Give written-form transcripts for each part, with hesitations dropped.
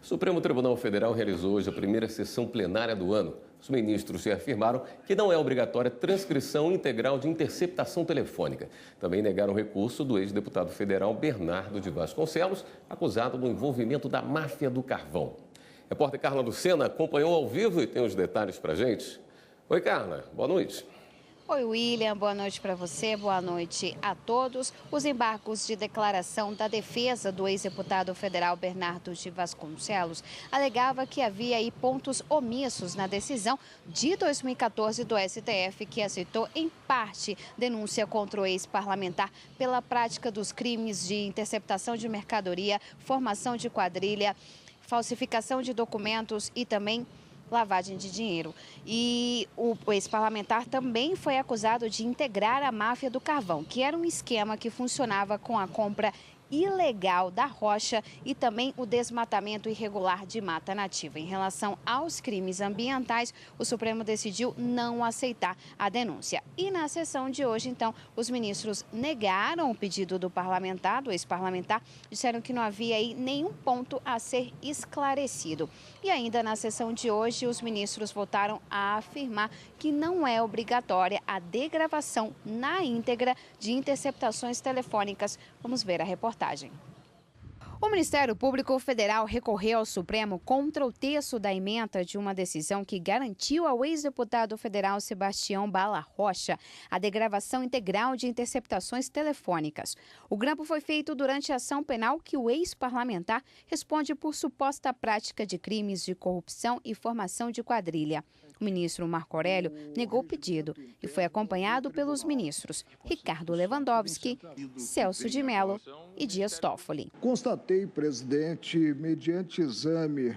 O Supremo Tribunal Federal realizou hoje a primeira sessão plenária do ano. Os ministros afirmaram que não é obrigatória transcrição integral de interceptação telefônica. Também negaram o recurso do ex-deputado federal Bernardo de Vasconcelos, acusado do envolvimento da máfia do carvão. A repórter Carla Lucena acompanhou ao vivo e tem os detalhes para a gente. Oi, Carla. Boa noite. Oi, William. Boa noite para você, boa noite a todos. Os embargos de declaração da defesa do ex-deputado federal Bernardo de Vasconcelos alegava que havia aí pontos omissos na decisão de 2014 do STF, que aceitou em parte denúncia contra o ex-parlamentar pela prática dos crimes de interceptação de mercadoria, formação de quadrilha, falsificação de documentos e também lavagem de dinheiro. E o ex-parlamentar também foi acusado de integrar a máfia do carvão, que era um esquema que funcionava com a compra ilegal da rocha e também o desmatamento irregular de mata nativa. Em relação aos crimes ambientais, o Supremo decidiu não aceitar a denúncia. E na sessão de hoje, então, os ministros negaram o pedido do parlamentar, do ex-parlamentar, disseram que não havia aí nenhum ponto a ser esclarecido. E ainda na sessão de hoje, os ministros voltaram a afirmar que não é obrigatória a degravação na íntegra de interceptações telefônicas. Vamos ver a reportagem. O Ministério Público Federal recorreu ao Supremo contra o texto da ementa de uma decisão que garantiu ao ex-deputado federal Sebastião Bala Rocha a degravação integral de interceptações telefônicas. O grampo foi feito durante a ação penal que o ex-parlamentar responde por suposta prática de crimes de corrupção e formação de quadrilha. O ministro Marco Aurélio negou o pedido e foi acompanhado pelos ministros Ricardo Lewandowski, Celso de Mello e Dias Toffoli. Constatei, presidente, mediante exame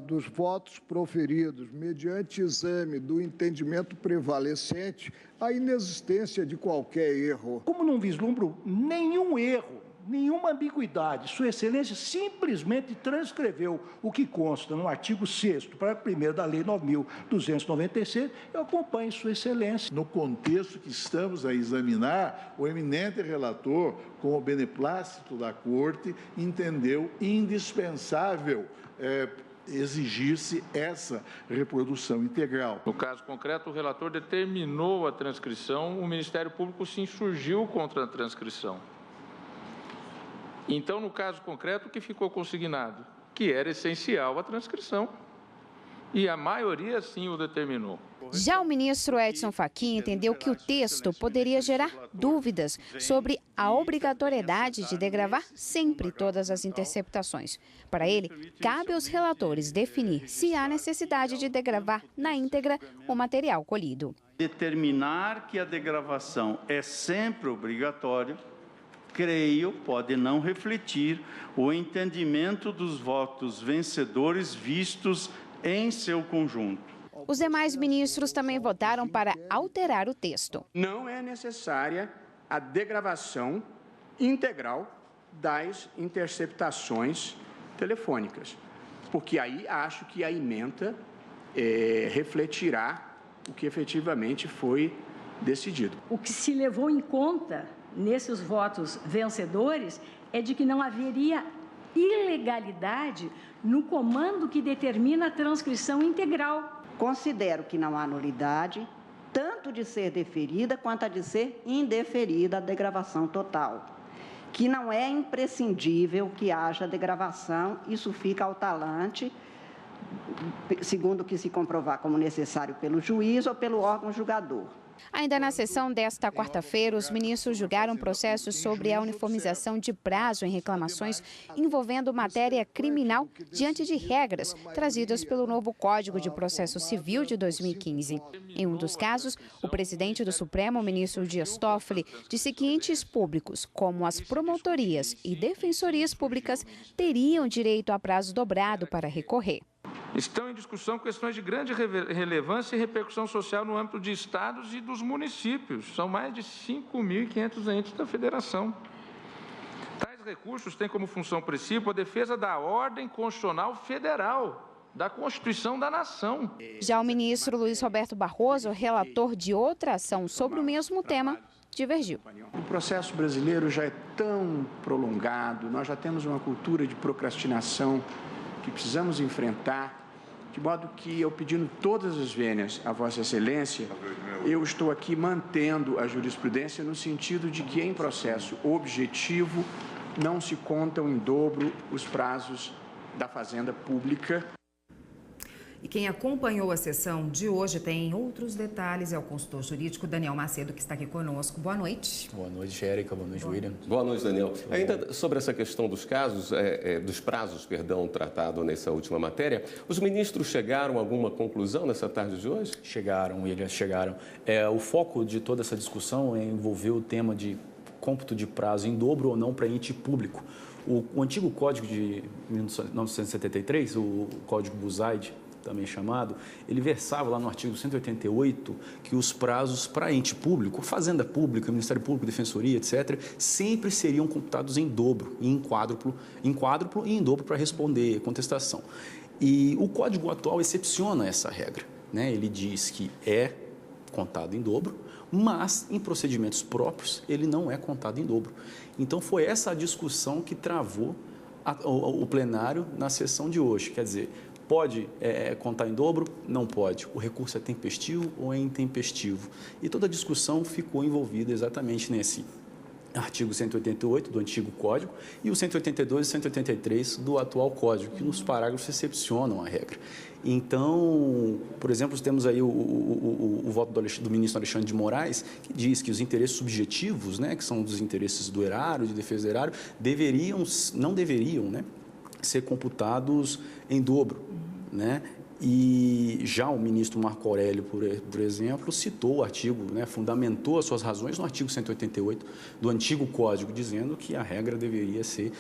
dos votos proferidos, mediante exame do entendimento prevalecente, a inexistência de qualquer erro. Como não vislumbro nenhum erro, nenhuma ambiguidade, Sua Excelência simplesmente transcreveu o que consta no artigo 6º, parágrafo 1º da Lei 9.296, eu acompanho Sua Excelência. No contexto que estamos a examinar, o eminente relator, com o beneplácito da Corte, entendeu indispensável exigir-se essa reprodução integral. No caso concreto, o relator determinou a transcrição, o Ministério Público se insurgiu contra a transcrição. Então, no caso concreto, o que ficou consignado? Que era essencial a transcrição. E a maioria, sim, o determinou. Já o ministro Edson Fachin entendeu que o texto poderia gerar dúvidas sobre a obrigatoriedade de degravar sempre todas as interceptações. Para ele, cabe aos relatores definir se há necessidade de degravar na íntegra o material colhido. Determinar que a degravação é sempre obrigatória, creio, pode não refletir o entendimento dos votos vencedores vistos em seu conjunto. Os demais ministros também votaram para alterar o texto. Não é necessária a degravação integral das interceptações telefônicas, porque aí acho que a ementa refletirá o que efetivamente foi decidido. O que se levou em conta nesses votos vencedores é de que não haveria ilegalidade no comando que determina a transcrição integral. Considero que não há nulidade, tanto de ser deferida quanto a de ser indeferida a degravação total. Que não é imprescindível que haja degravação, isso fica ao talante, segundo o que se comprovar como necessário pelo juiz ou pelo órgão julgador. Ainda na sessão desta quarta-feira, os ministros julgaram processos sobre a uniformização de prazo em reclamações envolvendo matéria criminal diante de regras trazidas pelo novo Código de Processo Civil de 2015. Em um dos casos, o presidente do Supremo, o ministro Dias Toffoli, disse que entes públicos, como as promotorias e defensorias públicas, teriam direito a prazo dobrado para recorrer. Estão em discussão questões de grande relevância e repercussão social no âmbito de estados e dos municípios. São mais de 5.500 entes da federação. Tais recursos têm como função principal a defesa da ordem constitucional federal, da Constituição da Nação. Já o ministro Luiz Roberto Barroso, relator de outra ação sobre o mesmo tema, divergiu. O processo brasileiro já é tão prolongado, nós já temos uma cultura de procrastinação que precisamos enfrentar, de modo que eu, pedindo todas as vênias a Vossa Excelência, eu estou aqui mantendo a jurisprudência no sentido de que, em processo objetivo, não se contam em dobro os prazos da Fazenda Pública. E quem acompanhou a sessão de hoje tem outros detalhes, é o consultor jurídico Daniel Macedo, que está aqui conosco. Boa noite. Boa noite, Érica. Boa noite, William. Boa noite, Daniel. Ainda sobre essa questão dos casos, dos prazos, tratado nessa última matéria, os ministros chegaram a alguma conclusão nessa tarde de hoje? Chegaram, William, chegaram. O foco de toda essa discussão envolveu o tema de cômputo de prazo em dobro ou não para ente público. O antigo Código de 1973, o Código Buzaide, também chamado, ele versava lá no artigo 188 que os prazos para ente público, Fazenda Pública, Ministério Público, Defensoria, etc., sempre seriam computados em dobro, em quádruplo e em dobro para responder contestação. E o Código atual excepciona essa regra, né? Ele diz que é contado em dobro, mas em procedimentos próprios ele não é contado em dobro. Então foi essa a discussão que travou o plenário na sessão de hoje, quer dizer, pode contar em dobro? Não pode. O recurso é tempestivo ou é intempestivo? E toda a discussão ficou envolvida exatamente nesse artigo 188 do antigo Código e o 182 e 183 do atual Código, que nos parágrafos excepcionam a regra. Então, por exemplo, temos aí o voto do ministro Alexandre de Moraes, que diz que os interesses subjetivos, né, que são dos interesses do erário, de defesa do erário, não deveriam, né, ser computados em dobro, né? E já o ministro Marco Aurélio, por exemplo, citou o artigo, né, fundamentou as suas razões no artigo 188 do antigo Código, dizendo que a regra deveria ser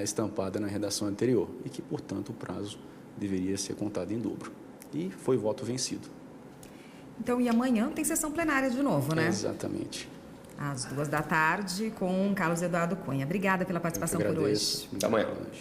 estampada na redação anterior e que, portanto, o prazo deveria ser contado em dobro. E foi voto vencido. Então, e amanhã tem sessão plenária de novo, né? Exatamente. Às 14h, com Carlos Eduardo Cunha. Obrigada pela participação por hoje. Até amanhã.